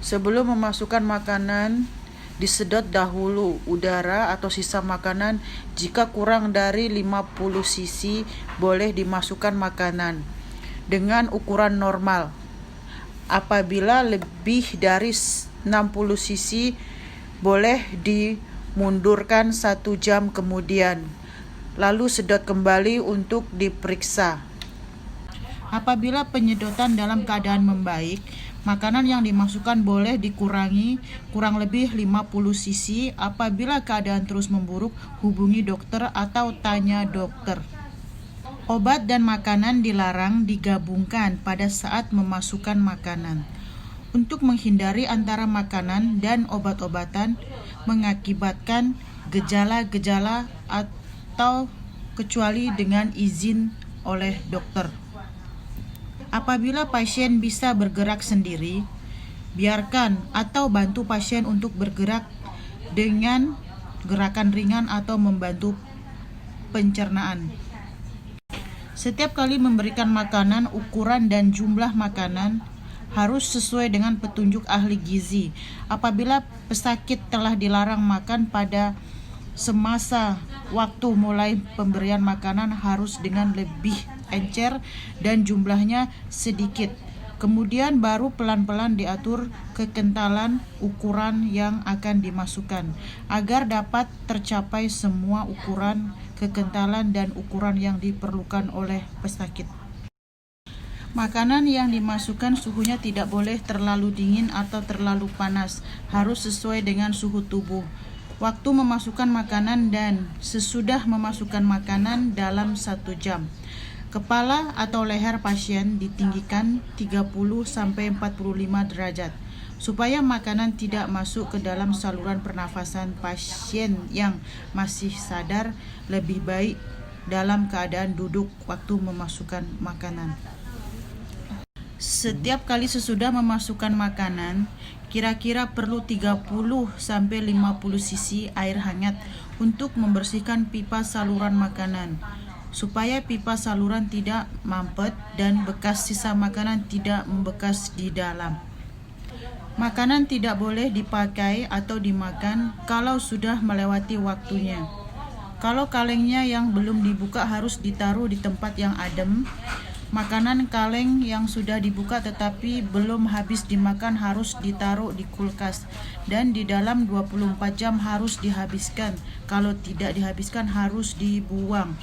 Sebelum memasukkan makanan, disedot dahulu udara atau sisa makanan. Jika kurang dari 50 cc, boleh dimasukkan makanan dengan ukuran normal. Apabila lebih dari 60 cc, boleh dimundurkan 1 jam kemudian, lalu sedot kembali untuk diperiksa. Apabila penyedotan dalam keadaan membaik, makanan yang dimasukkan boleh dikurangi kurang lebih 50 cc. Apabila keadaan terus memburuk, hubungi dokter atau tanya dokter. Obat dan makanan dilarang digabungkan pada saat memasukkan makanan. Untuk menghindari antara makanan dan obat-obatan mengakibatkan gejala-gejala atau kecuali dengan izin oleh dokter. Apabila pasien bisa bergerak sendiri, biarkan atau bantu pasien untuk bergerak dengan gerakan ringan atau membantu pencernaan. Setiap kali memberikan makanan, ukuran dan jumlah makanan harus sesuai dengan petunjuk ahli gizi. Apabila pesakit telah dilarang makan pada semasa waktu mulai pemberian makanan harus dengan lebih encer dan jumlahnya sedikit. Kemudian baru pelan-pelan diatur kekentalan ukuran yang akan dimasukkan agar dapat tercapai semua ukuran, kekentalan dan ukuran yang diperlukan oleh pesakit. Makanan yang dimasukkan suhunya tidak boleh terlalu dingin atau terlalu panas, harus sesuai dengan suhu tubuh. Waktu memasukkan makanan dan sesudah memasukkan makanan dalam 1 jam. Kepala atau leher pasien ditinggikan 30-45 derajat supaya makanan tidak masuk ke dalam saluran pernafasan. Pasien yang masih sadar lebih baik dalam keadaan duduk waktu memasukkan makanan. Setiap kali sesudah memasukkan makanan, kira-kira perlu 30-50 cc air hangat untuk membersihkan pipa saluran makanan, supaya pipa saluran tidak mampet dan bekas sisa makanan tidak membekas di dalam. Makanan tidak boleh dipakai atau dimakan kalau sudah melewati waktunya. Kalau kalengnya yang belum dibuka harus ditaruh di tempat yang adem. Makanan kaleng yang sudah dibuka tetapi belum habis dimakan harus ditaruh di kulkas dan di dalam 24 jam harus dihabiskan. Kalau tidak dihabiskan harus dibuang.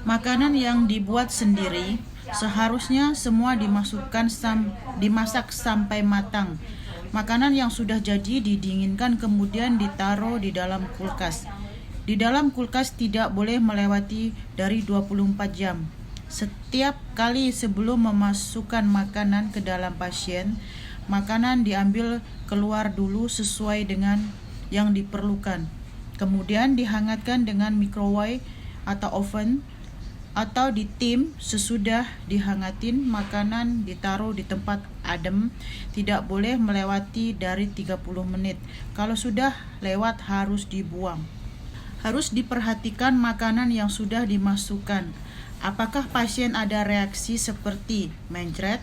Makanan yang dibuat sendiri seharusnya semua dimasak sampai matang. Makanan yang sudah jadi didinginkan kemudian ditaruh di dalam kulkas. Di dalam kulkas tidak boleh melewati dari 24 jam. Setiap kali sebelum memasukkan makanan ke dalam pasien, makanan diambil keluar dulu sesuai dengan yang diperlukan. Kemudian dihangatkan dengan microwave atau oven atau ditim. Sesudah dihangatin, makanan ditaruh di tempat adem. Tidak boleh melewati dari 30 menit. Kalau sudah lewat harus dibuang. Harus diperhatikan makanan yang sudah dimasukkan. Apakah pasien ada reaksi seperti mencret,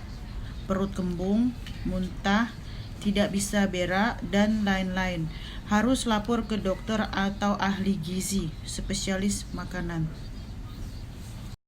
perut kembung, muntah, tidak bisa berak, dan lain-lain. Harus lapor ke dokter atau ahli gizi, spesialis makanan.